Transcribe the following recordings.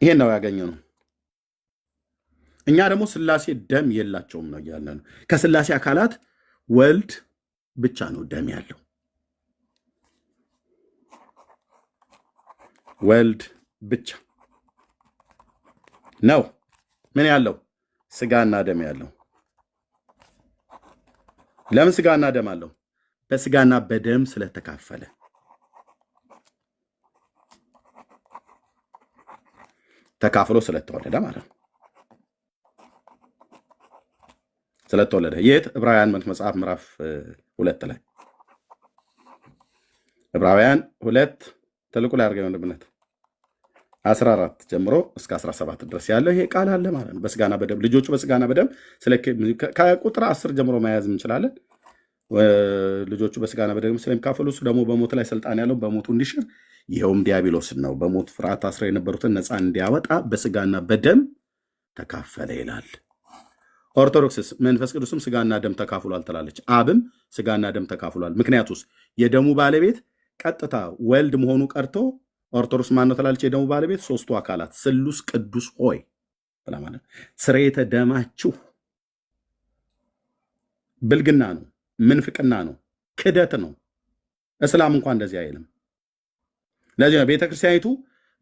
ይሄን ነው ያገኘነው። እኛ ደግሞ ስላሴ ደም የላቸውም ነው ያለ ነው። ከስላሴ አካላት ወልድ ብቻ ነው ደም ያለው። ወልድ ብቻ ነው ምን ያለው? ስጋና ደም ያለው። ለምን ስጋና ደም አለው? በስጋና በደም ስለተካፈለ። ተካፍሎ ስለተወለደ ማለት ነው። ስለተወለደ የት? ዕብራውያን መጽሐፍ ምዕራፍ 2 ላይ ዕብራውያን 2 ተልቁ ላይ አድርገው እንደምነት 14 ጀምሮ እስከ 17 ድረስ ያለው ይሄ ቃል አለ ማለት ነው። በስጋና በደም ልጆቹ በስጋና በደም ከቁጥር 10 ጀምሮ መያዝ እንችላለን። ልጆቹ በስጋና በደም ስለሚካፈሉ እሱ ደግሞ በሞት ላይ ስልጣን ያለው በሞቱ እንዲሽር ይኸውም ዲያብሎስን ነው። በሞት ፍርሃት ታስረው የነበሩትን ነፃ እንዲያወጣ በስጋና በደም ተካፈለ ይላል። ኦርቶዶክስስ መንፈስ ቅዱስም ስጋና ደም ተካፍሏል ትላለች። አብም ስጋና ደም ተካፍሏል። ምክንያቱስ የደሙ ባለቤት ቀጥታ ወልድ መሆኑ ቀርቶ ኦርቶዶክስ ማን ነው ትላለች? የደሙ ባለቤት ሶስቱ አካላት ስሉስ ቅዱስ ሆይ ብላ ማለት ስርየተ ደማችሁ ብልግና ነው፣ ምንፍቅና ነው፣ ክደት ነው። እስላም እንኳን እንደዚህ አይልም። ለዚህ ነው ቤተክርስቲያኒቱ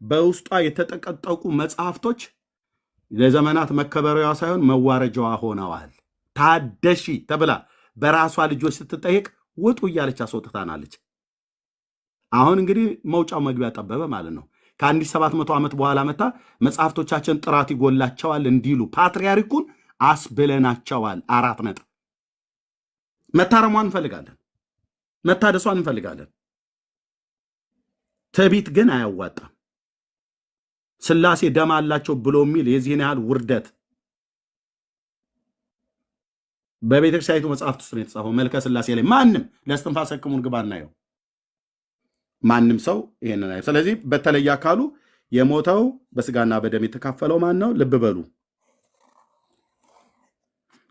በውስጧ የተጠቀጠቁ መጽሐፍቶች ለዘመናት መከበሪያዋ ሳይሆን መዋረጃዋ ሆነዋል። ታደሺ ተብላ በራሷ ልጆች ስትጠይቅ ውጡ እያለች አስወጥታናለች። አሁን እንግዲህ መውጫው መግቢያ ጠበበ ማለት ነው። ከ1700 ዓመት በኋላ መታ መጽሐፍቶቻችን ጥራት ይጎላቸዋል እንዲሉ ፓትርያርኩን አስብለናቸዋል። 4 ነጥብ። መታረሟን እንፈልጋለን፣ መታደሷን እንፈልጋለን። ትዕቢት ግን አያዋጣም። ስላሴ ደም አላቸው ብሎ የሚል የዚህን ያህል ውርደት በቤተክርስቲያኒቱ መጽሐፍት ውስጥ ነው የተጻፈው። መልከ ስላሴ ላይ ማንም ለእስትንፋሰ ሕክሙን ግባ እናየው። ማንም ሰው ይሄንን አይ። ስለዚህ በተለየ አካሉ የሞተው በስጋና በደም የተካፈለው ማን ነው? ልብ በሉ፣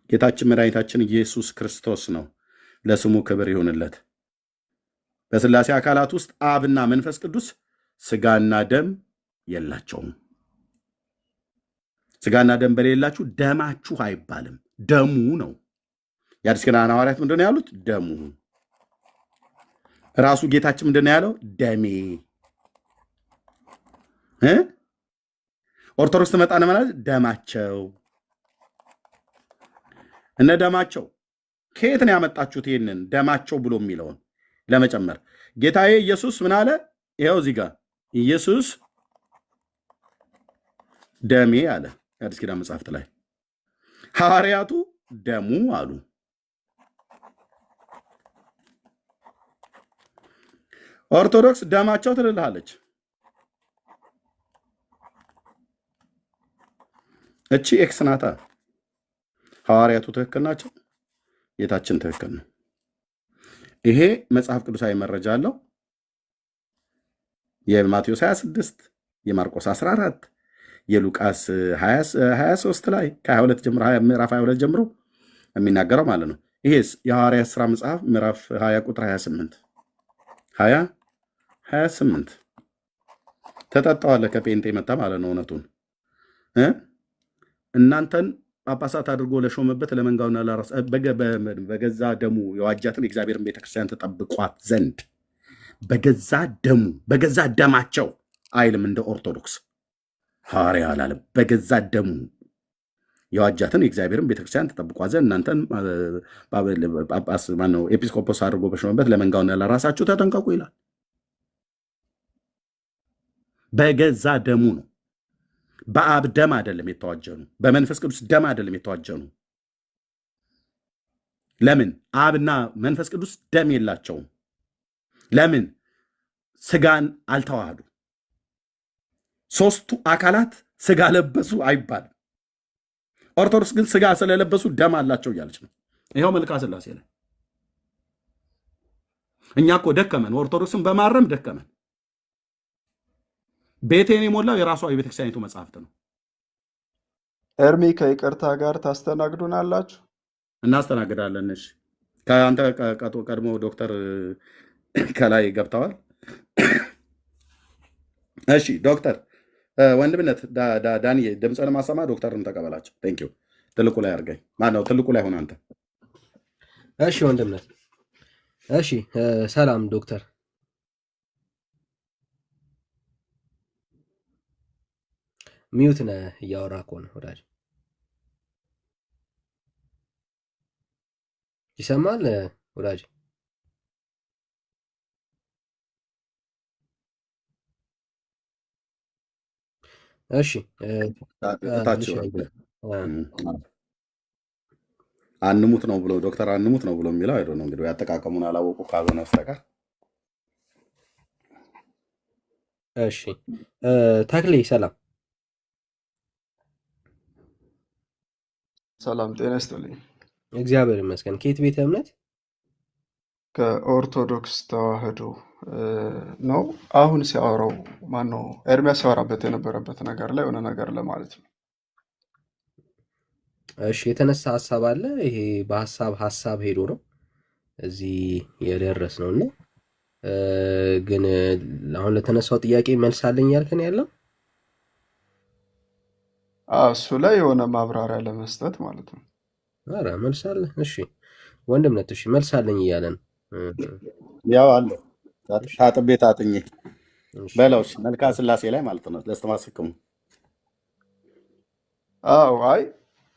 ጌታችን መድኃኒታችን ኢየሱስ ክርስቶስ ነው። ለስሙ ክብር ይሁንለት። በስላሴ አካላት ውስጥ አብና መንፈስ ቅዱስ ስጋና ደም የላቸውም። ስጋና ደም በሌላችሁ ደማችሁ አይባልም፣ ደሙ ነው። የአዲስ ኪዳን ሐዋርያት ምንድን ነው ያሉት? ደሙ። ራሱ ጌታችን ምንድን ነው ያለው? ደሜ። ኦርቶዶክስ ትመጣ ማለት ደማቸው። እነ ደማቸው ከየት ነው ያመጣችሁት? ይህንን ደማቸው ብሎ የሚለውን ለመጨመር ጌታዬ ኢየሱስ ምን አለ? ይኸው እዚህ ጋር ኢየሱስ ደሜ አለ። የአዲስ ኪዳን መጽሐፍት ላይ ሐዋርያቱ ደሙ አሉ። ኦርቶዶክስ ደማቸው ትልልሃለች። እቺ ኤክስ ናታ። ሐዋርያቱ ትክክል ናቸው፣ ጌታችን ትክክል ነው። ይሄ መጽሐፍ ቅዱሳዊ መረጃ አለው። የማቴዎስ 26፣ የማርቆስ 14፣ የሉቃስ 23 ላይ ከ22 ጀምሮ ምዕራፍ 22 ጀምሮ የሚናገረው ማለት ነው። ይሄስ የሐዋርያት ሥራ መጽሐፍ ምዕራፍ 20 ቁጥር 28 ተጠጣዋለ ከጴንጤ መጣ ማለት ነው። እውነቱን እናንተን ጳጳሳት አድርጎ ለሾመበት ለመንጋውና ለራስ በገዛ ደሙ የዋጃትን የእግዚአብሔርን ቤተክርስቲያን ተጠብቋት ዘንድ በገዛ ደሙ በገዛ ደማቸው አይልም። እንደ ኦርቶዶክስ ሐዋርያ አላለም። በገዛ ደሙ የዋጃትን የእግዚአብሔርን ቤተክርስቲያን ተጠብቋት ዘንድ እናንተን ጳጳስ ማነው ኤጲስቆጶስ አድርጎ በሾመበት ለመንጋውና ለራሳችሁ ተጠንቀቁ ይላል። በገዛ ደሙ ነው። በአብ ደም አይደለም የተዋጀኑ፣ በመንፈስ ቅዱስ ደም አይደለም የተዋጀኑ። ለምን? አብና መንፈስ ቅዱስ ደም የላቸውም። ለምን? ስጋን አልተዋሃዱ። ሶስቱ አካላት ስጋ ለበሱ አይባልም። ኦርቶዶክስ ግን ስጋ ስለለበሱ ደም አላቸው እያለች ነው። ይኸው መልክአ ሥላሴ ላይ እኛ እኮ ደከመን፣ ኦርቶዶክስን በማረም ደከመን። ቤቴን የሞላው የራሷ የቤተክርስቲያኒቱ መጽሐፍት ነው። ኤርሚ ከይቅርታ ጋር ታስተናግዱናላችሁ? እናስተናግዳለን። እሺ፣ ከአንተ ቀድሞ ዶክተር ከላይ ገብተዋል። እሺ ዶክተር ወንድምነት ዳንዬ ድምፅን ማሰማ ዶክተርን ተቀበላቸው። ቴንኪው። ትልቁ ላይ አድርገኝ። ማነው ትልቁ ላይ ሆነ አንተ? እሺ ወንድምነት። እሺ ሰላም ዶክተር። ሚዩት ነህ እያወራ ከሆነ ወዳጅ ይሰማል ወዳጅ? እሺ እታች አንሙት ነው ብሎ ዶክተር አንሙት ነው ብሎ የሚለው አይዶ ነው እንግዲህ ያጠቃቀሙን አላወቁ ካልሆነ በስተቀር። እሺ ተክሌ ሰላም። ሰላም ጤና ይስጥልኝ። እግዚአብሔር ይመስገን። ከየት ቤተ እምነት? ከኦርቶዶክስ ተዋህዶ ነው። አሁን ሲያወራው ማነው ኤርሚያስ ሲያወራበት የነበረበት ነገር ላይ የሆነ ነገር ለማለት ነው። እሺ የተነሳ ሀሳብ አለ። ይሄ በሀሳብ ሄዶ ነው እዚህ የደረስ ነው እና ግን አሁን ለተነሳው ጥያቄ መልስ አለኝ ያልከን ያለው እሱ ላይ የሆነ ማብራሪያ ለመስጠት ማለት ነው። ኧረ መልስ አለ። እሺ ወንድምነት፣ እሺ መልስ አለኝ እያለን ያው አለ ታጥቤ ታጥኜ በለው መልካ ስላሴ ላይ ማለት ነው ለስተማስክሙ። አዎ አይ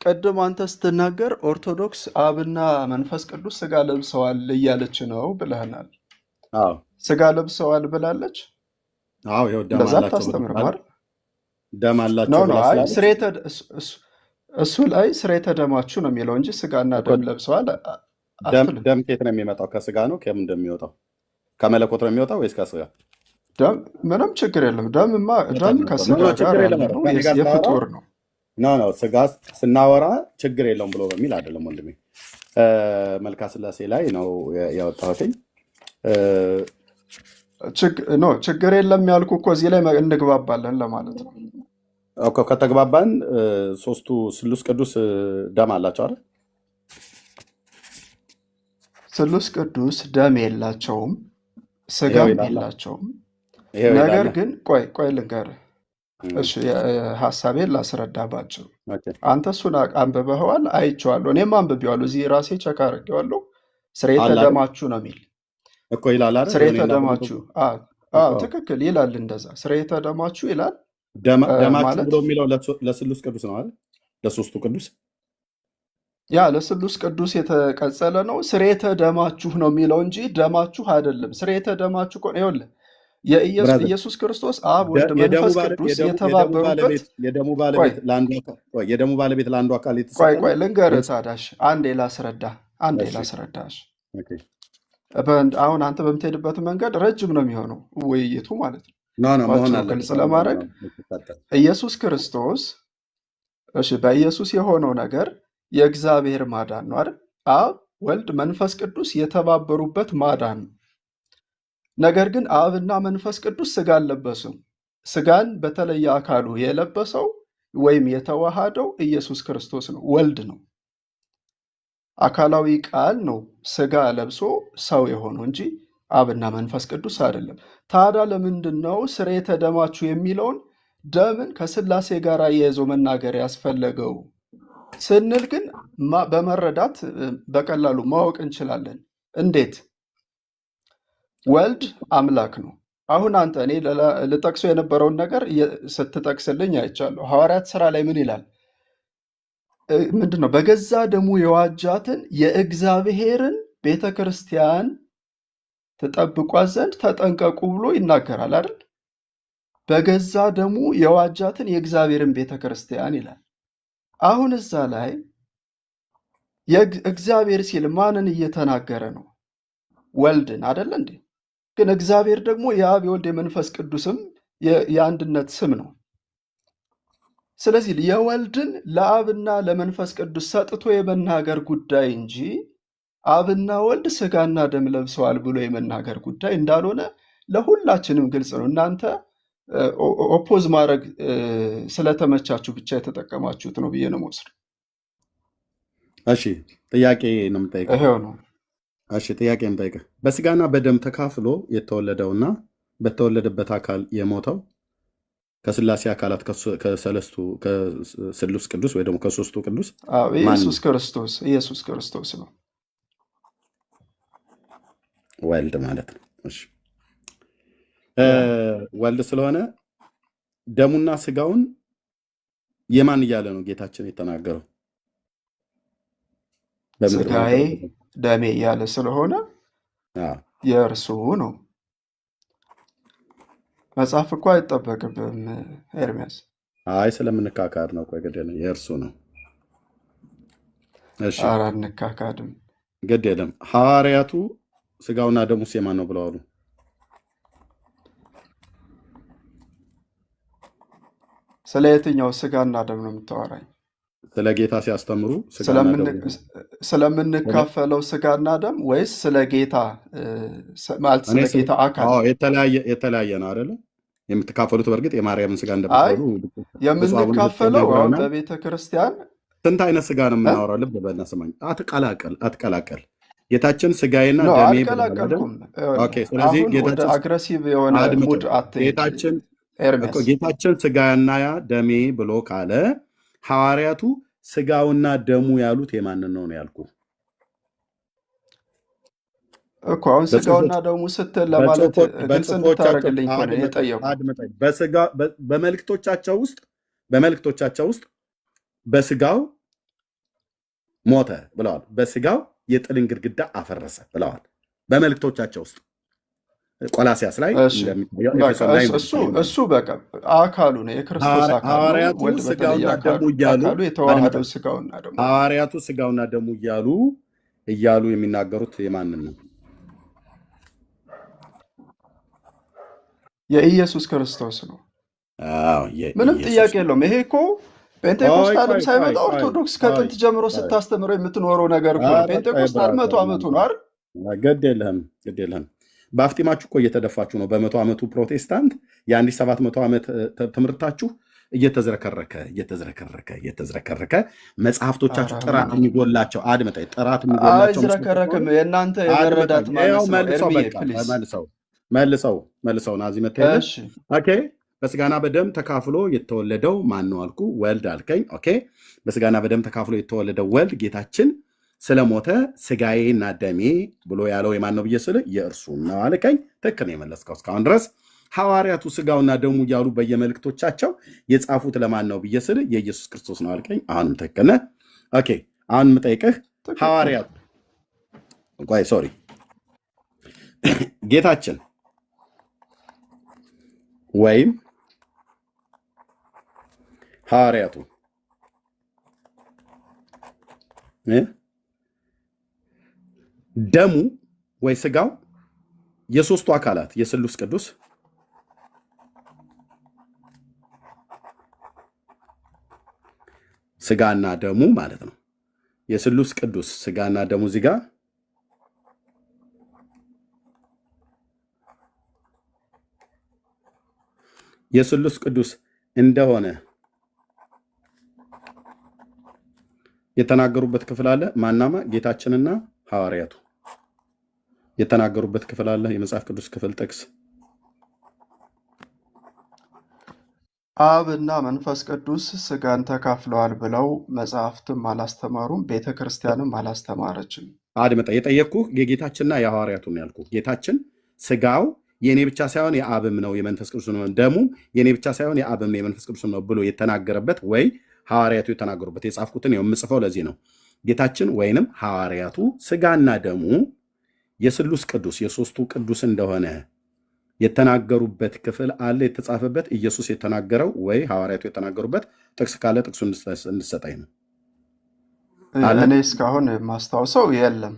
ቅድም አንተ ስትናገር ኦርቶዶክስ አብና መንፈስ ቅዱስ ስጋ ለብሰዋል እያለች ነው ብለህናል። አዎ ስጋ ለብሰዋል ብላለች። አዎ ይኸው ደም እንደዛ አላቸው አታስተምርም አይደል? ደም አላቸው አይ ብላ እሱ ላይ ስርየተ ደማችሁ ነው የሚለው እንጂ ስጋና ደም ለብሰዋል አትልም። ደም ከየት ነው የሚመጣው? ከስጋ ነው? ከምን እንደሚወጣው? ከመለኮት ነው የሚወጣው ወይስ ከስጋ? ደም ምንም ችግር የለም። ደም ከስጋ ጋር ያለው የፍጡር ነው። ኖ ስጋ ስናወራ ችግር የለውም ብሎ በሚል አይደለም ወንድሜ። መልካ ስላሴ ላይ ነው ያወጣሁትኝ። ችግር የለም ያልኩ እኮ እዚህ ላይ እንግባባለን ለማለት ነው። ከተግባባን ሶስቱ ስሉስ ቅዱስ ደም አላቸው አይደል? ስሉስ ቅዱስ ደም የላቸውም፣ ስጋም የላቸውም። ነገር ግን ቆይ ልንገርህ፣ እሺ ሀሳቤን ላስረዳ ባጭሩ። አንተ እሱን አንብበኸዋል፣ አይቼዋለሁ፣ እኔም አንብቤዋለሁ። እዚህ ራሴ ቸክ አድርጌዋለሁ። ስርየተ ደማችሁ ነው የሚል እኮ ይላል አይደል? ስርየተ ደማችሁ ትክክል ይላል። እንደዛ ስርየተ ደማችሁ ይላል። ደማችሁ ብሎ የሚለው ለስሉስ ቅዱስ ነው አይደል? ለሶስቱ ቅዱስ ያ ለስሉስ ቅዱስ የተቀጸለ ነው። ስርየተ ደማችሁ ነው የሚለው እንጂ ደማችሁ አይደለም። ስርየተ ደማችሁ እኮ ይኸውልህ የኢየሱስ ክርስቶስ አብ ወልድ መንፈስ ቅዱስ የተባበሩበት የደሙ ባለቤት ለአንዱ አካል የተሰጠ። ቆይ ልንገርህ ታዳሽ፣ አንዴ ላስረዳሽ። አሁን አንተ በምትሄድበት መንገድ ረጅም ነው የሚሆነው ውይይቱ ማለት ነው። ግልጽ ለማድረግ ኢየሱስ ክርስቶስ በኢየሱስ የሆነው ነገር የእግዚአብሔር ማዳን ነው አይደል? አብ ወልድ መንፈስ ቅዱስ የተባበሩበት ማዳን ነው። ነገር ግን አብና መንፈስ ቅዱስ ስጋ አልለበሱም። ስጋን በተለየ አካሉ የለበሰው ወይም የተዋሃደው ኢየሱስ ክርስቶስ ነው፣ ወልድ ነው። አካላዊ ቃል ነው ስጋ ለብሶ ሰው የሆነው እንጂ አብና መንፈስ ቅዱስ አይደለም። ታዲያ ለምንድን ነው ስርየተ ደማችሁ የሚለውን ደምን ከስላሴ ጋር አያይዞ መናገር ያስፈለገው ስንል ግን በመረዳት በቀላሉ ማወቅ እንችላለን። እንዴት? ወልድ አምላክ ነው። አሁን አንተ እኔ ልጠቅሶ የነበረውን ነገር ስትጠቅስልኝ አይቻለሁ። ሐዋርያት ሥራ ላይ ምን ይላል? ምንድን ነው? በገዛ ደሙ የዋጃትን የእግዚአብሔርን ቤተ ክርስቲያን ትጠብቋት ዘንድ ተጠንቀቁ ብሎ ይናገራል አይደል? በገዛ ደሙ የዋጃትን የእግዚአብሔርን ቤተ ክርስቲያን ይላል። አሁን እዛ ላይ እግዚአብሔር ሲል ማንን እየተናገረ ነው? ወልድን አይደለ እንዴ? ግን እግዚአብሔር ደግሞ የአብ የወልድ የመንፈስ ቅዱስም የአንድነት ስም ነው። ስለዚህ የወልድን ለአብና ለመንፈስ ቅዱስ ሰጥቶ የመናገር ጉዳይ እንጂ አብና ወልድ ስጋና ደም ለብሰዋል ብሎ የመናገር ጉዳይ እንዳልሆነ ለሁላችንም ግልጽ ነው። እናንተ ኦፖዝ ማድረግ ስለተመቻችሁ ብቻ የተጠቀማችሁት ነው ብዬ ነው የምወስደው። እሺ ጥያቄ ነው የምጠይቀው። ይሄው ነው። እሺ ጥያቄ የምጠይቀው በስጋና በደም ተካፍሎ የተወለደውና በተወለደበት አካል የሞተው ከስላሴ አካላት ከስሉስ ቅዱስ ወይ ደግሞ ከሶስቱ ቅዱስ ኢየሱስ ክርስቶስ ነው ወልድ ማለት ነው። እሺ ወልድ ስለሆነ ደሙና ስጋውን የማን እያለ ነው ጌታችን የተናገረው? ስጋዬ ደሜ እያለ ስለሆነ የእርሱ ነው። መጽሐፍ እኮ አይጠበቅብም ኤርሚያስ። አይ ስለምንካካድ ነው። ቆይ ግድ የለም የእርሱ ነው። እሺ ኧረ አንካካድም። ግድ የለም። ሐዋርያቱ ስጋውና ደሙስ የማን ነው ብለዋሉ? ስለ የትኛው ስጋና ደም ነው የምታወራኝ? ስለ ጌታ ሲያስተምሩ ስለምንካፈለው ስጋና ደም ወይስ ስለ ጌታ ማለት ስለ ጌታ አካል? የተለያየ ነው አይደለ? የምትካፈሉት በእርግጥ የማርያምን ስጋ እንደምትበሉ የምንካፈለው አሁን በቤተ ክርስቲያን ስንት አይነት ስጋ ነው የምናወራው? ልብ በልና ስማኝ፣ አትቀላቀል። ጌታችን ስጋዬና ደሜ አልቀላቀልኩም። ስለዚህ ወደ አግሬሲቭ የሆነ ሙድ ጌታችን ስጋና ደሜ ብሎ ካለ ሐዋርያቱ ስጋውና ደሙ ያሉት የማንን ነው ያልኩ እኮ። አሁን ስጋውና ደሙ ስትል ለማለት ግልጽ እንድታደርግልኝ እኮ ነው የጠየቁት። በመልእክቶቻቸው ውስጥ በስጋው ሞተ ብለዋል። በስጋው የጥልን ግድግዳ አፈረሰ ብለዋል በመልእክቶቻቸው ውስጥ። ቆላሲያስ ላይ እሱ በቃ አካሉ ነው፣ የክርስቶስ አካሉ። ሐዋርያቱ ስጋውና ደሙ እያሉ የተዋሃደው ስጋውና ደሙ ሐዋርያቱ ስጋውና ደሙ እያሉ የሚናገሩት የማንን ነው? የኢየሱስ ክርስቶስ ነው። ምንም ጥያቄ የለውም። ይሄ እኮ ፔንቴኮስታልም ሳይመጣ ኦርቶዶክስ ከጥንት ጀምሮ ስታስተምረው የምትኖረው ነገር እኮ ነው። ፔንቴኮስታል 100 ዓመቱ ነው አይደል? ግድ የለህም። በአፍጢማችሁ እኮ እየተደፋችሁ ነው። በ100 ዓመቱ ፕሮቴስታንት የ1700 ዓመት ትምህርታችሁ እየተዝረከረከ መጽሐፍቶቻችሁ ጥራት የሚጎላቸው ጥራት የሚጎላቸው አይዝረከረክም። የእናንተ የመረዳት መልሰው ናዚ መታየት በስጋና በደም ተካፍሎ የተወለደው ማን ነው አልኩ? ወልድ አልከኝ። ኦኬ በስጋና በደም ተካፍሎ የተወለደው ወልድ ጌታችን ስለሞተ ስጋዬና ደሜ ብሎ ያለው የማን ነው ብዬ ስል የእርሱ ነው አልከኝ። ትክክል ነው የመለስከው እስካሁን ድረስ። ሐዋርያቱ ስጋውና ደሙ እያሉ በየመልእክቶቻቸው የጻፉት ለማን ነው ብዬ ስል የኢየሱስ ክርስቶስ ነው አልከኝ። አሁንም ትክክል ነህ። ኦኬ አሁን የምጠይቅህ ሐዋርያቱ ጌታችን ወይም ሐዋርያቱ ደሙ ወይ ስጋው የሶስቱ አካላት የስሉስ ቅዱስ ስጋና ደሙ ማለት ነው። የስሉስ ቅዱስ ስጋና ደሙ ዚጋ የስሉስ ቅዱስ እንደሆነ የተናገሩበት ክፍል አለ። ማናማ ጌታችንና ሐዋርያቱ የተናገሩበት ክፍል አለ። የመጽሐፍ ቅዱስ ክፍል ጥቅስ አብና መንፈስ ቅዱስ ስጋን ተካፍለዋል ብለው መጽሐፍትም አላስተማሩም፣ ቤተክርስቲያንም አላስተማረችም። አድመጣ የጠየቅኩህ የጌታችንና የሐዋርያቱ ነው ያልኩህ። ጌታችን ስጋው የኔ ብቻ ሳይሆን የአብም ነው የመንፈስ ቅዱስ ነው፣ ደሙ የኔ ብቻ ሳይሆን የአብም ነው የመንፈስ ቅዱስ ነው ብሎ የተናገረበት ወይ ሐዋርያቱ የተናገሩበት የጻፍኩትን የምጽፈው ለዚህ ነው። ጌታችን ወይንም ሐዋርያቱ ስጋና ደሙ የስሉስ ቅዱስ የሶስቱ ቅዱስ እንደሆነ የተናገሩበት ክፍል አለ የተጻፈበት ኢየሱስ የተናገረው ወይ ሐዋርያቱ የተናገሩበት ጥቅስ ካለ ጥቅሱ እንድሰጠኝ ነው። እኔ እስካሁን ማስታውሰው የለም።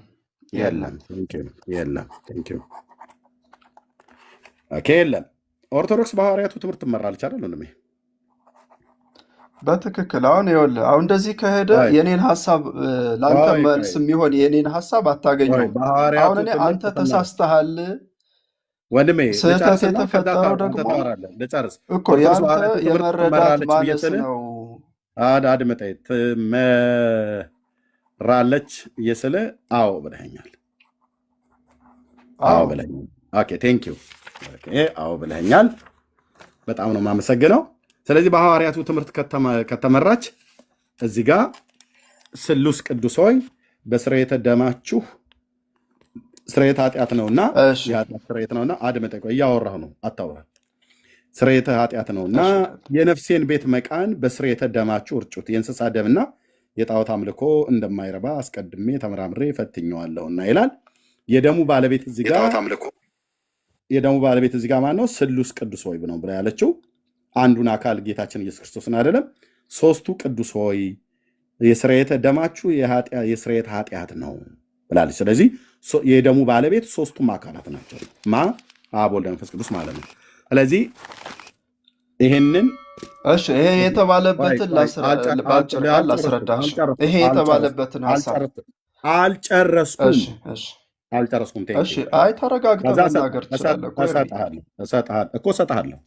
ኦኬ የለም። ኦርቶዶክስ በሐዋርያቱ ትምህርት ትመራለች አይደል? ወንድሜ በትክክል አሁን ይኸውልህ፣ አሁን እንደዚህ ከሄደ የኔን ሐሳብ ለአንተ መልስ የሚሆን የኔን ሐሳብ አታገኘውም። አሁን እኔ አንተ ተሳስተሃል ወንድሜ፣ ስህተት የተፈጠረው ደግሞ እኮ የአንተ የመረዳት ማነስ ነው። አድምጠኝ፣ ትመራለች እየስለ አዎ ብለኸኛል። አዎ ብለኸኛል። ኦኬ ቴንክ ዩ። አዎ ብለኸኛል። በጣም ነው የማመሰግነው። ስለዚህ በሐዋርያቱ ትምህርት ከተመራች እዚህ ጋር ስሉስ ቅዱስ ሆይ በስርየተ ደማችሁ ስርየተ ኃጢአት ነውና የኃጢአት ስርየት ነውና አድምጠኝ። እያወራሁ ነው፣ አታውራ። ስርየተ ኃጢአት ነውና የነፍሴን ቤት መቃን በስርየተ ደማችሁ እርጩት። የእንስሳ ደምና የጣዖት አምልኮ እንደማይረባ አስቀድሜ ተመራምሬ ፈትኜዋለሁና ይላል። የደሙ ባለቤት እዚህ ጋር ማን ነው? ስሉስ ቅዱስ ሆይ ነው ብላ ያለችው አንዱን አካል ጌታችን ኢየሱስ ክርስቶስን አይደለም። ሶስቱ ቅዱስ ሆይ የስርየተ ደማችሁ የስርየተ ኃጢአት ነው ብላለች። ስለዚህ የደሙ ባለቤት ሶስቱም አካላት ናቸው። አብ ወልድ መንፈስ ቅዱስ ማለት ነው። ስለዚህ ይሄንን ይሄ የተባለበትን ላስረዳ። ይሄ የተባለበትን ሀሳብ አልጨረስኩም። አይ ተረጋግተህ መናገር ትችላለህ እኮ። እሰጥሃለሁ።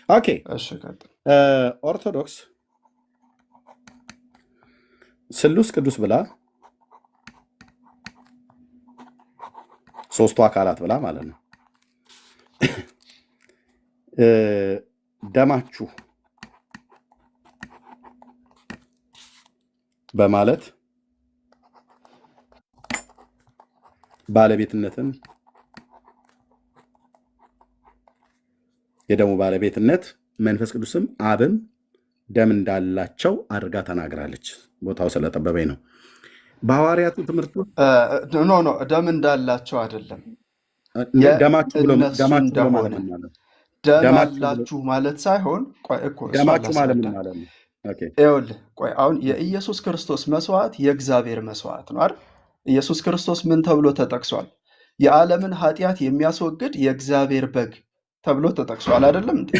ኦኬ። ኦርቶዶክስ ስሉስ ቅዱስ ብላ ሶስቱ አካላት ብላ ማለት ነው። ደማችሁ በማለት ባለቤትነትን የደሙ ባለቤትነት መንፈስ ቅዱስም አብም ደም እንዳላቸው አድርጋ ተናግራለች። ቦታው ስለጠበበኝ ነው። በሐዋርያቱ ትምህርት ኖ ደም እንዳላቸው አይደለም። ደማችሁ አላችሁ ማለት ሳይሆን ደማችሁ ማለት ነው። ይኸውልህ ቆይ አሁን የኢየሱስ ክርስቶስ መስዋዕት የእግዚአብሔር መስዋዕት ነው አይደል? ኢየሱስ ክርስቶስ ምን ተብሎ ተጠቅሷል? የዓለምን ኃጢአት የሚያስወግድ የእግዚአብሔር በግ ተብሎ ተጠቅሷል አይደለም እንዴ?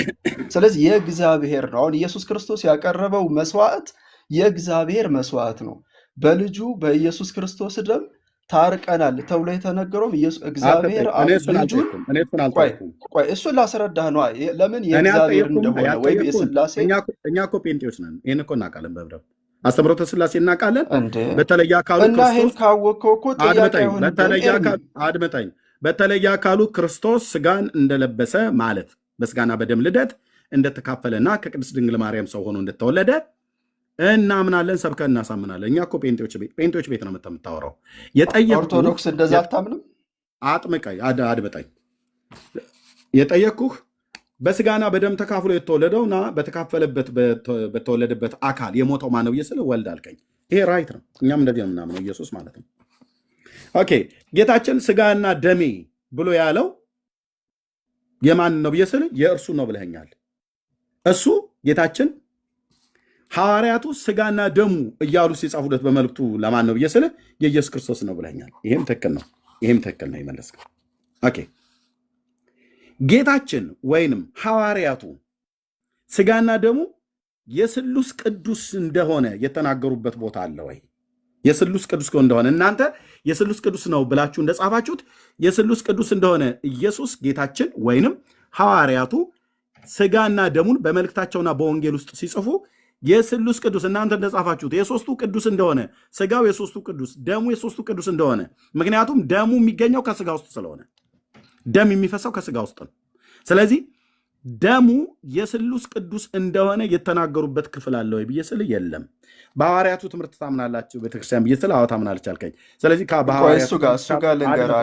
ስለዚህ የእግዚአብሔር ነው። አሁን ኢየሱስ ክርስቶስ ያቀረበው መስዋዕት የእግዚአብሔር መስዋዕት ነው። በልጁ በኢየሱስ ክርስቶስ ደም ታርቀናል ተብሎ የተነገረውም እግዚአብሔር ልጁን ቆይ እሱን ላስረዳህ ነው። ለምን የእግዚአብሔር እንደሆነ ወይም የስላሴ እኛ እኮ ጴንጤዎች ነን። ይህን እኮ እናውቃለን። በብረው አስተምሮተ ስላሴ እናውቃለን። በተለየ አካሉ እና ይህን ካወቅከው እኮ ጥያቄ አድመጠኝ። በተለየ አካሉ ክርስቶስ ስጋን እንደለበሰ ማለት በስጋና በደም ልደት እንደተካፈለና ከቅድስት ድንግል ማርያም ሰው ሆኖ እንደተወለደ እናምናለን፣ ሰብከን እናሳምናለን። እኛ እኮ ጴንጤዎች ቤት ነው የምታወራው። ኦርቶዶክስ እንደዛ አታምንም? አድምጠኝ። የጠየቅኩህ በስጋና በደም ተካፍሎ የተወለደውና በተካፈለበት በተወለደበት አካል የሞተው ማነው ብዬ ስልህ ወልድ አልከኝ። ይሄ ራይት ነው። እኛም እንደዚህ ነው የምናምነው፣ ኢየሱስ ማለት ነው። ኦኬ። ጌታችን ስጋና ደሜ ብሎ ያለው የማን ነው ብዬ ስልህ የእርሱ ነው ብለኸኛል። እሱ ጌታችን ሐዋርያቱ ስጋና ደሙ እያሉ ሲጻፉለት በመልእክቱ ለማን ነው ብዬ ስልህ የኢየሱስ ክርስቶስ ነው ብለኛል። ይሄም ትክክል ነው። የመለስከው። ኦኬ። ጌታችን ወይንም ሐዋርያቱ ስጋና ደሙ የስሉስ ቅዱስ እንደሆነ የተናገሩበት ቦታ አለ ወይ? የስሉስ ቅዱስ እንደሆነ እናንተ የስሉስ ቅዱስ ነው ብላችሁ እንደጻፋችሁት የስሉስ ቅዱስ እንደሆነ ኢየሱስ ጌታችን ወይንም ሐዋርያቱ ስጋና ደሙን በመልእክታቸውና በወንጌል ውስጥ ሲጽፉ የስሉስ ቅዱስ እናንተ እንደጻፋችሁት የሶስቱ ቅዱስ እንደሆነ ስጋው የሶስቱ ቅዱስ ደሙ የሶስቱ ቅዱስ እንደሆነ፣ ምክንያቱም ደሙ የሚገኘው ከስጋ ውስጥ ስለሆነ ደም የሚፈሰው ከስጋ ውስጥ ነው። ስለዚህ ደሙ የስሉስ ቅዱስ እንደሆነ የተናገሩበት ክፍል አለ ወይ ብዬ ስል የለም። በሐዋርያቱ ትምህርት ታምናላችሁ ቤተክርስቲያን ብዬ ስል አዎ ታምናለች አልከኝ። ስለዚህ እሱ ጋር ልንገርህ፣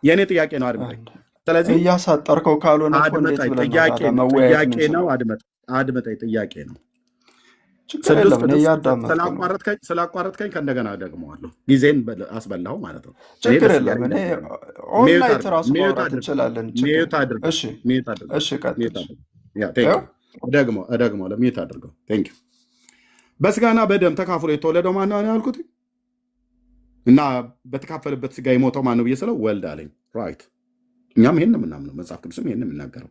የእኔ ጥያቄ ነው። አድምጠኝ። ስለዚህ እያሳጠርከው ካልሆነ ጥያቄ ነው። አድምጠኝ፣ ጥያቄ ነው። ስላቋረጥከኝ ከእንደገና ደግመዋለሁ። ጊዜን አስበላሁ ማለት ነው። ችግር የለም። ኦንላይን ራሱ ማውራት እንችላለን። ደግሞ ለሚዩት አድርገው። በስጋና በደም ተካፍሎ የተወለደው ማን ነው ያልኩት እና በተካፈለበት ስጋ የሞተው ማን ነው ብዬ ስለው ወልድ አለኝ። ራይት። እኛም ይሄን ነው የምናምነው፣ መጽሐፍ ቅዱስም ይሄን የምናገረው።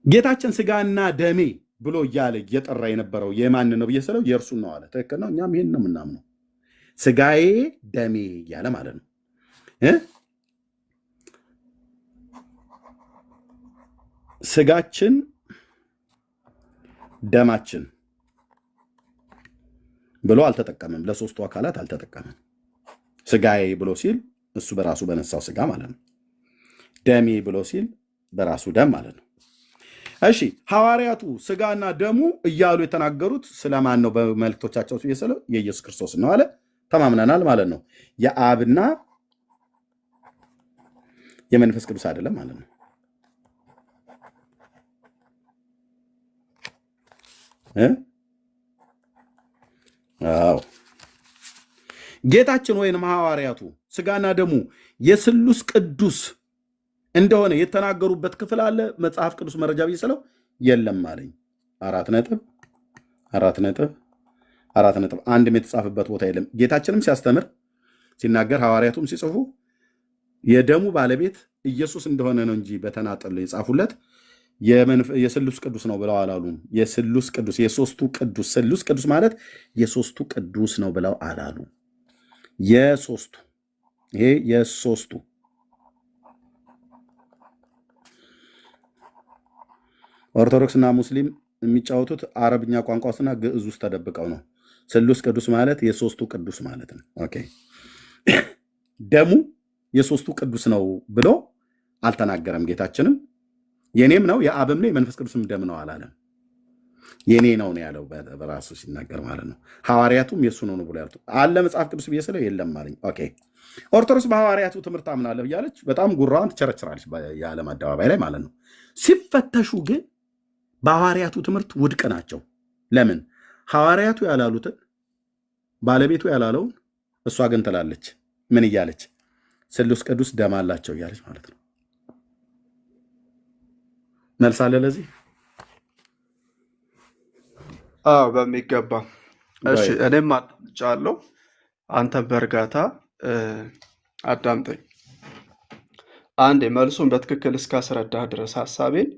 ጌታችን ስጋና ደሜ ብሎ እያለ እየጠራ የነበረው የማን ነው ብዬ ስለው የእርሱን ነው አለ። ትክክል ነው። እኛም ይሄን ነው የምናምነው፣ ስጋዬ ደሜ እያለ ማለት ነው። ስጋችን ደማችን ብሎ አልተጠቀመም፣ ለሶስቱ አካላት አልተጠቀመም። ስጋዬ ብሎ ሲል እሱ በራሱ በነሳው ስጋ ማለት ነው። ደሜ ብሎ ሲል በራሱ ደም ማለት ነው። እሺ ሐዋርያቱ ስጋና ደሙ እያሉ የተናገሩት ስለማን ነው? በመልእክቶቻቸው ስለው የኢየሱስ ክርስቶስ ነው አለ። ተማምነናል ማለት ነው። የአብና የመንፈስ ቅዱስ አይደለም ማለት ነው። አዎ ጌታችን ወይንም ሐዋርያቱ ስጋና ደሙ የስሉስ ቅዱስ እንደሆነ የተናገሩበት ክፍል አለ መጽሐፍ ቅዱስ መረጃ ቢስለው የለም አለኝ። 4 ነጥብ አንድም የተጻፈበት ቦታ የለም። ጌታችንም ሲያስተምር ሲናገር ሐዋርያቱም ሲጽፉ የደሙ ባለቤት ኢየሱስ እንደሆነ ነው እንጂ በተናጠል የጻፉለት የስሉስ ቅዱስ ነው ብለው አላሉም። የስሉስ ቅዱስ የሶስቱ ቅዱስ ስሉስ ቅዱስ ማለት የሶስቱ ቅዱስ ነው ብለው አላሉ። የሶስቱ ይሄ የሶስቱ ኦርቶዶክስና ሙስሊም የሚጫወቱት አረብኛ ቋንቋ ውስጥና ግዕዝ ውስጥ ተደብቀው ነው። ስሉስ ቅዱስ ማለት የሶስቱ ቅዱስ ማለት ነው። ኦኬ ደሙ የሶስቱ ቅዱስ ነው ብሎ አልተናገረም። ጌታችንም የኔም ነው የአብም ነው የመንፈስ ቅዱስም ደም ነው አላለም። የኔ ነው ያለው በራሱ ሲናገር ማለት ነው። ሐዋርያቱም የሱ ነው ብሎ ያሉት አለ መጽሐፍ ቅዱስ ብዬ ስለው የለም አለኝ። ኦኬ ኦርቶዶክስ በሐዋርያቱ ትምህርት አምናለሁ እያለች በጣም ጉራዋን ትቸረችራለች የዓለም አደባባይ ላይ ማለት ነው። ሲፈተሹ ግን በሐዋርያቱ ትምህርት ውድቅ ናቸው። ለምን? ሐዋርያቱ ያላሉትን ባለቤቱ ያላለውን እሷ ግን ትላለች። ምን እያለች? ስሉስ ቅዱስ ደም አላቸው እያለች ማለት ነው። መልስ አለ ለዚህ? አዎ በሚገባ። እሺ እኔም አዳምጫለሁ፣ አንተም በእርጋታ አዳምጠኝ። አንዴ መልሱን በትክክል እስካስረዳህ ድረስ ሀሳቤን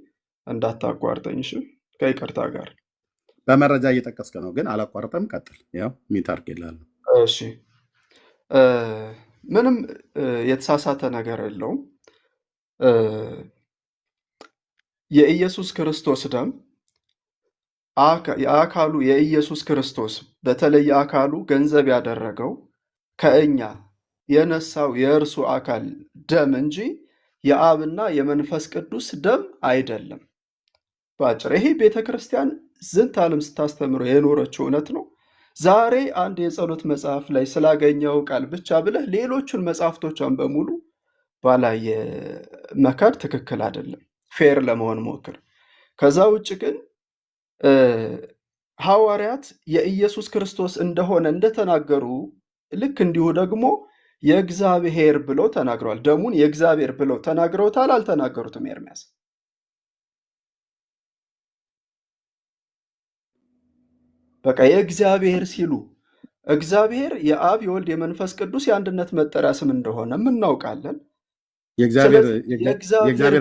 እንዳታቋርጠኝ። እሺ ከይቅርታ ጋር በመረጃ እየጠቀስከ ነው፣ ግን አላቋርጠም። ቀጥል። ያው ሚታርክ ይላል። እሺ ምንም የተሳሳተ ነገር የለውም። የኢየሱስ ክርስቶስ ደም የአካሉ የኢየሱስ ክርስቶስ በተለየ አካሉ ገንዘብ ያደረገው ከእኛ የነሳው የእርሱ አካል ደም እንጂ የአብና የመንፈስ ቅዱስ ደም አይደለም። በአጭር ይሄ ቤተክርስቲያን ዝንተ ዓለም ስታስተምረው የኖረችው እውነት ነው። ዛሬ አንድ የጸሎት መጽሐፍ ላይ ስላገኘው ቃል ብቻ ብለህ ሌሎቹን መጽሐፍቶቿን በሙሉ ባላየ መካድ ትክክል አይደለም። ፌር ለመሆን ሞክር። ከዛ ውጭ ግን ሐዋርያት የኢየሱስ ክርስቶስ እንደሆነ እንደተናገሩ ልክ እንዲሁ ደግሞ የእግዚአብሔር ብለው ተናግረዋል። ደሙን የእግዚአብሔር ብለው ተናግረውታል። አልተናገሩትም? ኤርሚያስ በቃ የእግዚአብሔር ሲሉ እግዚአብሔር የአብ የወልድ የመንፈስ ቅዱስ የአንድነት መጠሪያ ስም እንደሆነ እናውቃለን። የእግዚአብሔር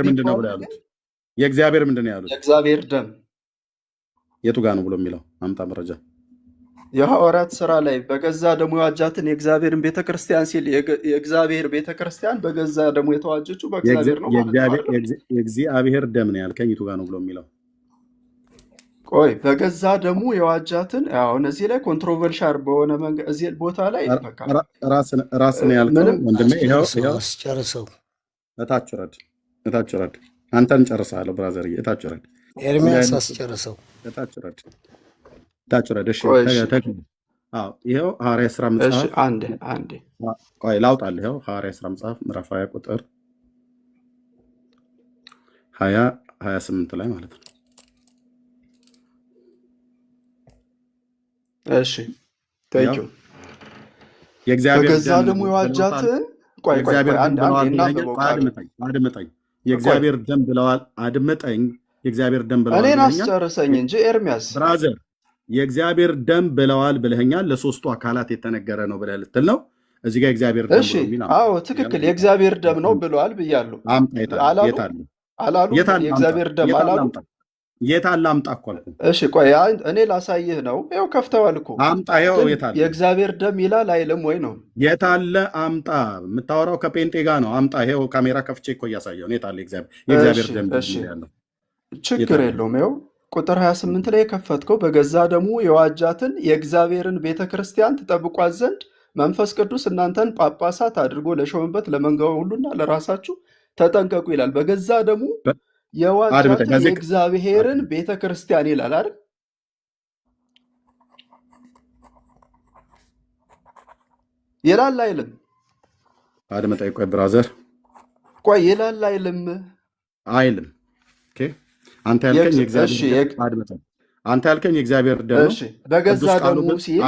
ምንድን ነው ብለው ያሉት? የእግዚአብሔር ምንድን ነው ያሉት? የእግዚአብሔር ደም የቱ ጋር ነው ብሎ የሚለው አምጣ መረጃ። የሐዋርያት ስራ ላይ በገዛ ደሙ የዋጃትን የእግዚአብሔርን ቤተክርስቲያን ሲል የእግዚአብሔር ቤተክርስቲያን በገዛ ደሙ የተዋጀችው በእግዚአብሔር ነው ማለት ነው። የእግዚአብሔር ደም ነው ያልከኝ የቱ ጋር ነው ብሎ የሚለው? ቆይ በገዛ ደሙ የዋጃትን አሁን እዚህ ላይ ኮንትሮቨርሻል በሆነ መንገድ እዚህ ቦታ ላይ ራስን ያልከው ወንድሜ ይኸው ጨርሰው እታች ረድ አንተን ጨርሰሃለሁ ብራዘር እታች ረድ ኤርሚያስ አስጨርሰው እታች ረድ እሺ ይኸው ሐዋርያት ሥራ መጽሐፍ አንዴ ቆይ ላውጣልህ። ይኸው ሐዋርያት ሥራ መጽሐፍ ምዕራፍ 20 ቁጥር 28 ላይ ማለት ነው። እሺ ታንኪዩ በገዛ ደሙ የዋጃትን አድምጠኝ። የእግዚአብሔር ደም ብለዋል። አድምጠኝ። የእግዚአብሔር ደም ብለዋል። እኔን አስጨርሰኝ እንጂ ኤርሚያስ ብራዘር፣ የእግዚአብሔር ደም ብለዋል ብለኸኛል። ለሶስቱ አካላት የተነገረ ነው ብለህ ልትል ነው። እዚህ ጋር የእግዚአብሔር ደም እሺ፣ አዎ ትክክል፣ የእግዚአብሔር ደም ነው ብለዋል ብያለሁ። አላሉ? የእግዚአብሔር ደም አላሉ? የት አለ? አምጣ እኮ አልኩህ። እሺ ቆይ እኔ ላሳይህ ነው። ይኸው ከፍተዋል እኮ አምጣ። ይኸው የት አለ? የእግዚአብሔር ደም ይላል አይልም ወይ ነው? የት አለ? አምጣ። የምታወራው ከጴንጤ ጋር ነው። አምጣ። ይኸው ካሜራ ከፍቼ እኮ እያሳየው። የት አለ የእግዚአብሔር ደም ያለው? ችግር የለውም። ይኸው ቁጥር 28 ላይ የከፈትከው በገዛ ደሙ የዋጃትን የእግዚአብሔርን ቤተክርስቲያን ትጠብቋት ዘንድ መንፈስ ቅዱስ እናንተን ጳጳሳት አድርጎ ለሾመበት ለመንጋው ሁሉና ለራሳችሁ ተጠንቀቁ ይላል። በገዛ ደሙ የዋጃትን የእግዚአብሔርን ቤተክርስቲያን ይላል አይደል? ይላል አይልም? አድምጠኝ። ቆይ ብራዘር፣ ቆይ ይላል አይልም? አይልም። ኦኬ፣ አንተ ያልከኝ የእግዚአብሔር አድምጠኝ። አንተ ያልከኝ የእግዚአብሔር ደም ነው። በገዛ ደሙ ሲል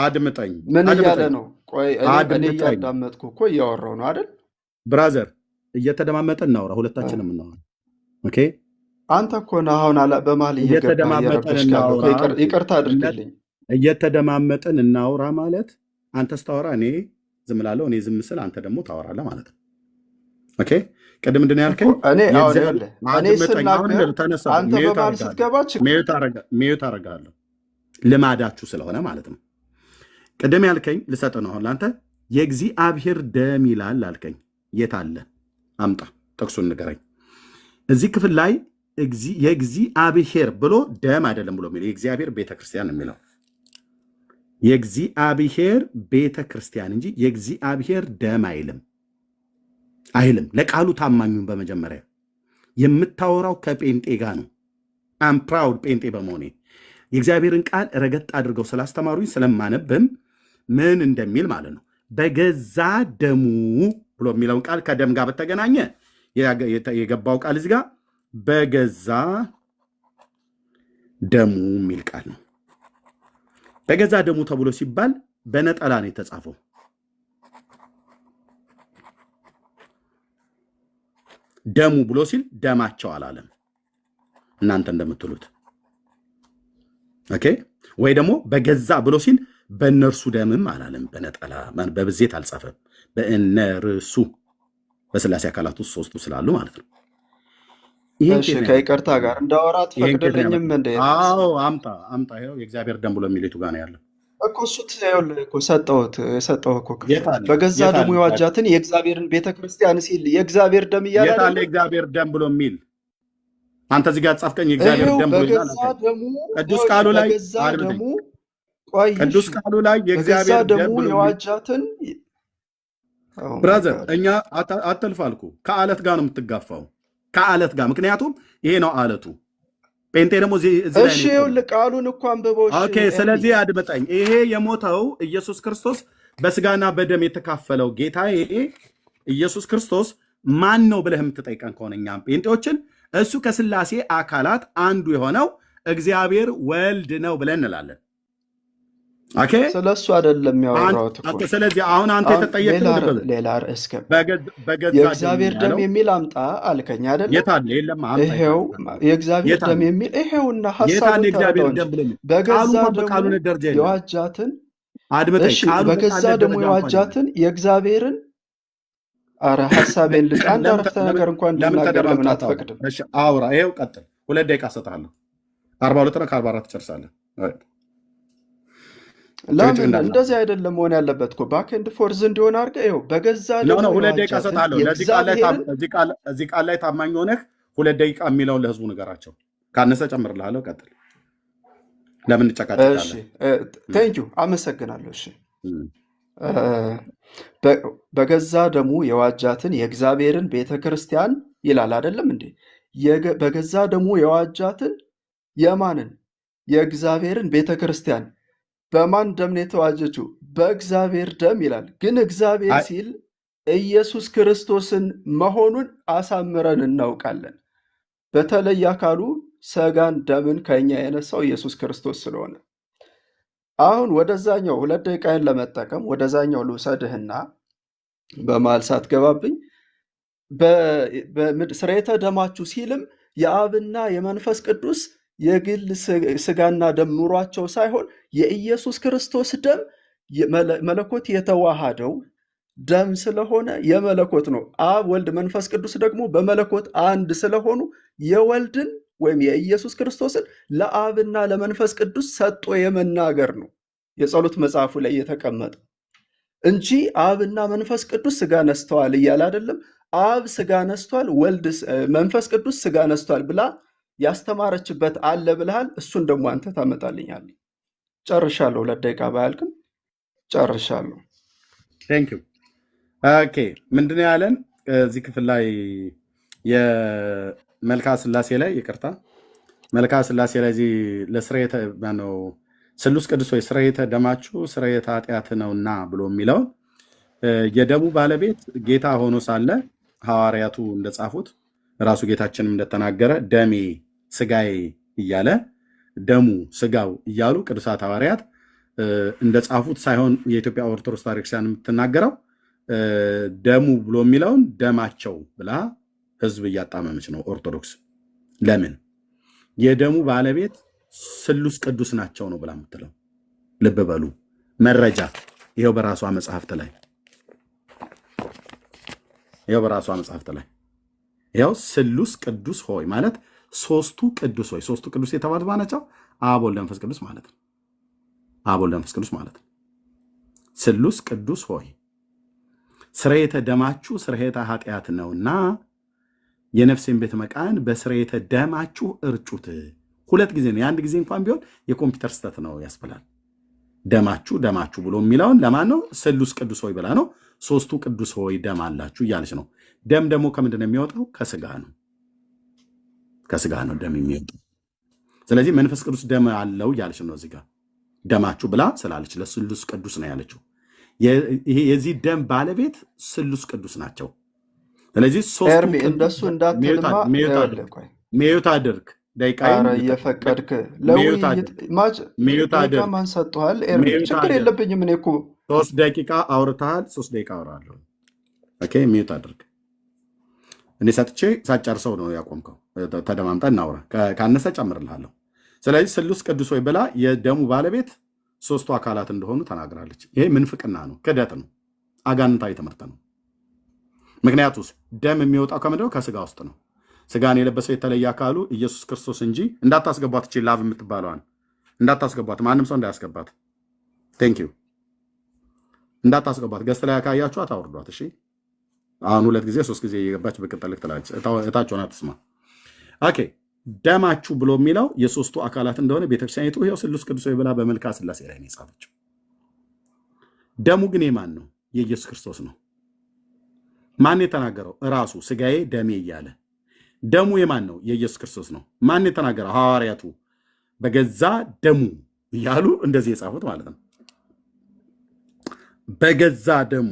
አድምጠኝ። ምን እያለ ነው? ቆይ እኔ እያዳመጥኩ እኮ እያወራሁ ነው አይደል? ብራዘር፣ እየተደማመጠን እናውራ፣ ሁለታችንም እናውራ። ኦኬ፣ አንተ እኮ ነው አሁን በመሀል እየተደማመጠን እናውራ። ይቅርታ አድርግልኝ። እየተደማመጠን እናውራ ማለት አንተ ስታወራ እኔ ዝም እላለሁ፣ እኔ ዝም ስል አንተ ደግሞ ታወራለህ ማለት ነው። ኦኬ፣ ቅድም ምንድን ነው ያልከኝ? እኔ ስናገር አንተ በመሀል ስትገባ ሚዩት አደርጋለሁ፣ ልማዳችሁ ስለሆነ ማለት ነው። ቅድም ያልከኝ ልሰጥ ነው አሁን ለአንተ። የእግዚአብሔር ደም ይላል አልከኝ። የት አለ? አምጣ፣ ጥቅሱን ንገረኝ። እዚህ ክፍል ላይ የእግዚአብሔር ብሎ ደም አይደለም ብሎ የሚለው የእግዚአብሔር ቤተክርስቲያን ነው የሚለው። የእግዚአብሔር ቤተክርስቲያን እንጂ የእግዚአብሔር ደም አይልም አይልም። ለቃሉ ታማኙን በመጀመሪያ የምታወራው ከጴንጤ ጋር ነው። አም ፕራውድ ጴንጤ በመሆኔ የእግዚአብሔርን ቃል ረገጥ አድርገው ስላስተማሩኝ ስለማነብም ምን እንደሚል ማለት ነው። በገዛ ደሙ ብሎ የሚለውን ቃል ከደም ጋር በተገናኘ የገባው ቃል እዚህ ጋር በገዛ ደሙ የሚል ቃል ነው። በገዛ ደሙ ተብሎ ሲባል በነጠላ ነው የተጻፈው። ደሙ ብሎ ሲል ደማቸው አላለም፣ እናንተ እንደምትሉት። ኦኬ፣ ወይ ደግሞ በገዛ ብሎ ሲል በእነርሱ ደምም አላለም። በነጠላ በብዜት አልጻፈም። በእነርሱ በስላሴ አካላት ውስጥ ሶስቱ ስላሉ ማለት ነው። ከይቅርታ ጋር እንዳወራ ትፈቅድልኝም እንደ? አዎ፣ አምጣ። ይኸው የእግዚአብሔር ደም ብሎ የሚል የቱ ጋር ነው ያለው? እኮ እሱ ሰጠሁት እኮ በገዛ ደሙ የዋጃትን የእግዚአብሔርን ቤተክርስቲያን ሲል የእግዚአብሔር ደም እያለ የታለ የእግዚአብሔር ደም ብሎ የሚል? አንተ እዚህ ጋር ጻፍከኝ የእግዚአብሔር ደም ብሎ ይላል። ቅዱስ ቃሉ ላይ ቅዱስ ቃሉ ላይ የእግዚአብሔር ደም ብሎ የዋጃትን ብራዘር፣ እኛ አተልፋልኩ ከአለት ጋር ነው የምትጋፋው፣ ከአለት ጋር። ምክንያቱም ይሄ ነው አለቱ። ጴንጤ ደግሞ እሺ፣ ይኸውልህ ቃሉን እኮ አንብበው። ኦኬ፣ ስለዚህ አድምጠኝ። ይሄ የሞተው ኢየሱስ ክርስቶስ በስጋና በደም የተካፈለው ጌታዬ ኢየሱስ ክርስቶስ ማን ነው ብለህ የምትጠይቀን ከሆነ እኛም ጴንጤዎችን እሱ ከስላሴ አካላት አንዱ የሆነው እግዚአብሔር ወልድ ነው ብለን እንላለን። ኦኬ፣ ስለሱ አይደለም ያወራሁት እኮ። ስለዚህ አሁን አንተ የተጠየቅከው ሌላ ርዕስ በገዛ የእግዚአብሔር ደም የሚል አምጣ አልከኝ አይደል? የታለ? የለም፣ አምጣ። ይሄው የእግዚአብሔር ደም የሚል ይሄውና ሐሳቡን በገዛ ደሙ የዋጃትን አድምጠኝ። በገዛ ደሙ የዋጃትን የእግዚአብሔርን ሐሳቤን አንድ አረፍተ ነገር እንኳን እንድናገር ለምን አትፈቅድም? እሺ፣ አውራ። ይሄው ቀጥል። 2 ደቂቃ እሰጥሃለሁ። 42 ነው ከ44 ትጨርሳለህ። ለምን እንደዚህ አይደለም መሆን ያለበት እኮ ባክ ኤንድ ፎርዝ እንዲሆን አድርገህ ይኸው በገዛ ደሙ 2 ደቂቃ እሰጥሃለሁ። እዚህ ቃል ላይ ታማኝ ሆነህ 2 ደቂቃ የሚለውን ለህዝቡ ንገራቸው። ካነሰ ጨምርልሃለሁ። ቀጥል። ለምን እንጨቃጨቃለን? እሺ፣ ቴንኪው፣ አመሰግናለሁ። እሺ፣ በገዛ ደሙ የዋጃትን የእግዚአብሔርን ቤተክርስቲያን ይላል አይደለም እንዴ? በገዛ ደሙ የዋጃትን የማንን? የእግዚአብሔርን ቤተክርስቲያን። በማን ደም ነው የተዋጀችው? በእግዚአብሔር ደም ይላል። ግን እግዚአብሔር ሲል ኢየሱስ ክርስቶስን መሆኑን አሳምረን እናውቃለን። በተለይ አካሉ ሥጋን ደምን ከኛ የነሳው ኢየሱስ ክርስቶስ ስለሆነ አሁን ወደዛኛው 2 ደቂቃን ለመጠቀም ወደዛኛው ልውሰድህና በመሀል ሳትገባብኝ ስርየተ ደማችሁ ሲልም የአብና የመንፈስ ቅዱስ የግል ሥጋና ደም ኑሯቸው ሳይሆን የኢየሱስ ክርስቶስ ደም መለኮት የተዋሃደው ደም ስለሆነ የመለኮት ነው። አብ፣ ወልድ፣ መንፈስ ቅዱስ ደግሞ በመለኮት አንድ ስለሆኑ የወልድን ወይም የኢየሱስ ክርስቶስን ለአብና ለመንፈስ ቅዱስ ሰጥቶ የመናገር ነው የጸሎት መጽሐፉ ላይ የተቀመጠ እንጂ አብና መንፈስ ቅዱስ ሥጋ ነስተዋል እያለ አይደለም። አብ ሥጋ ነስቷል፣ ወልድ መንፈስ ቅዱስ ሥጋ ነስቷል ብላ ያስተማረችበት አለ ብለሃል። እሱን ደግሞ አንተ ታመጣልኛለህ። ጨርሻለሁ። 2 ደቂቃ ባያልቅም ጨርሻለሁ። ቴንክ ዩ። ኦኬ፣ ምንድነው ያለን? እዚህ ክፍል ላይ የመልካ ስላሴ ላይ ይቅርታ መልካ ስላሴ ላይ እዚህ ለስርየተ ማነው ስሉስ ቅዱስ ሆይ ስርየተ ደማችሁ ስርየተ ኃጢአት ነውና ብሎ የሚለው የደሙ ባለቤት ጌታ ሆኖ ሳለ ሐዋርያቱ እንደጻፉት ራሱ ጌታችንም እንደተናገረ ደሜ ስጋዬ እያለ ደሙ ስጋው እያሉ ቅዱሳት ሐዋርያት እንደጻፉት ሳይሆን የኢትዮጵያ ኦርቶዶክስ ቤተክርስቲያን የምትናገረው ደሙ ብሎ የሚለውን ደማቸው ብላ ህዝብ እያጣመመች ነው ኦርቶዶክስ። ለምን የደሙ ባለቤት ስሉስ ቅዱስ ናቸው ነው ብላ የምትለው? ልብ በሉ መረጃ ይሄው በራሷ መጽሐፍት ላይ ይሄው ስሉስ ቅዱስ ሆይ ማለት ሶስቱ ቅዱስ ሆይ ሶስቱ ቅዱስ የተባሉት ማናቸው? አብ ወልድ መንፈስ ቅዱስ ማለት ነው። አብ ወልድ መንፈስ ቅዱስ ማለት ነው። ስሉስ ቅዱስ ሆይ ስርየተ ደማችሁ ስርየተ ኃጢአት ነውና የነፍሴን ቤተ መቃን በስርየተ ደማችሁ እርጩት። ሁለት ጊዜ ነው። የአንድ ጊዜ እንኳን ቢሆን የኮምፒውተር ስተት ነው ያስብላል። ደማችሁ ብሎ የሚለውን ለማን ነው? ስሉስ ቅዱስ ሆይ ብላ ነው። ሶስቱ ቅዱስ ሆይ ደም አላችሁ እያለች ነው። ደም ደግሞ ከምንድን ነው የሚወጣው? ከስጋ ነው። ከስጋ ነው ደም የሚወጣው። ስለዚህ መንፈስ ቅዱስ ደም አለው እያለች ነው። እዚህ ጋር ደማችሁ ብላ ስላለች ለስሉስ ቅዱስ ነው ያለችው። የዚህ ደም ባለቤት ስሉስ ቅዱስ ናቸው። ስለዚህ እንደሱ እንዳትልማ ሚዩት አድርግ ደቂቃዬን እየፈቀድክ ለውይይት ማን ሰጥቷል? ችግር የለብኝም እኔ እኮ 3 ደቂቃ አውርተሃል። 3 ደቂቃ አወራለሁ። ኦኬ ሚዩት አድርግ። እኔ ሰጥቼ ሳጨርሰው ነው ያቆምከው። ተደማምጠን እናውራ። ካነሰ ጨምርልሃለሁ። ስለዚህ ስሉስ ቅዱስ ሆይ ብላ የደሙ ባለቤት ሶስቱ አካላት እንደሆኑ ተናግራለች። ይሄ ምንፍቅና ነው፣ ክደት ነው፣ አጋንንታዊ ትምህርት ነው። ምክንያቱስ ደም የሚወጣው ከምንድነው? ከስጋ ውስጥ ነው። ስጋን የለበሰው የተለየ አካሉ ኢየሱስ ክርስቶስ እንጂ እንዳታስገቧት። እቺ ላቭ የምትባለዋን እንዳታስገቧት፣ ማንም ሰው እንዳያስገባት። ቴንክ ዩ እንዳታስገቧት። ገስት ላይ ካያችኋት አውርዷት። እሺ አሁን 2 ጊዜ 3 ጊዜ እየገባች በቅጠልክ ትላለች። እታችሁን አትስማ። ኦኬ ደማችሁ ብሎ የሚለው የሶስቱ አካላት እንደሆነ ቤተክርስቲያኒቱ ይሄው ስሉስ ቅዱስ ብላ በመልካ ስላሴ ላይ ነው የጻፈችው። ደሙ ግን የማን ነው? የኢየሱስ ክርስቶስ ነው። ማን የተናገረው? ራሱ ስጋዬ ደሜ እያለ ደሙ የማን ነው? የኢየሱስ ክርስቶስ ነው። ማን የተናገረው? ሐዋርያቱ በገዛ ደሙ እያሉ እንደዚህ የጻፉት ማለት ነው። በገዛ ደሙ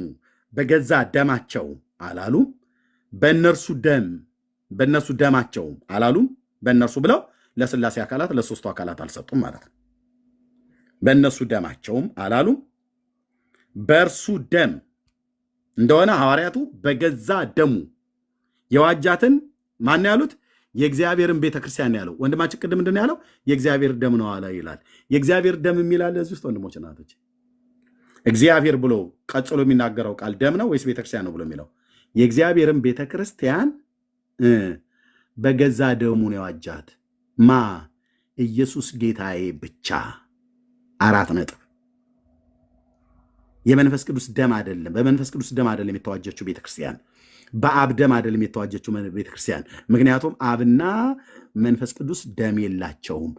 በገዛ ደማቸው አላሉም። በእነርሱ ደማቸው አላሉም። በእነርሱ ብለው ለስላሴ አካላት ለሶስቱ አካላት አልሰጡም ማለት ነው። በእነሱ ደማቸውም አላሉም። በእርሱ ደም እንደሆነ ሐዋርያቱ በገዛ ደሙ የዋጃትን ማን ያሉት? የእግዚአብሔርን ቤተክርስቲያን ያለው ወንድማችን ቅድም ምንድን ያለው? የእግዚአብሔር ደም ነው አለ ይላል። የእግዚአብሔር ደም የሚላል እዚህ ውስጥ ወንድሞች እናቶች፣ እግዚአብሔር ብሎ ቀጥሎ የሚናገረው ቃል ደም ነው ወይስ ቤተክርስቲያን ነው ብሎ የሚለው? የእግዚአብሔርን ቤተክርስቲያን በገዛ ደሙ ነው የዋጃት። ማ? ኢየሱስ ጌታዬ ብቻ። 4 ነጥብ። የመንፈስ ቅዱስ ደም አይደለም። በመንፈስ ቅዱስ ደም አይደለም የተዋጀችው ቤተክርስቲያን። በአብ ደም አይደለም የተዋጀችው ቤተክርስቲያን። ምክንያቱም አብና መንፈስ ቅዱስ ደም የላቸውም።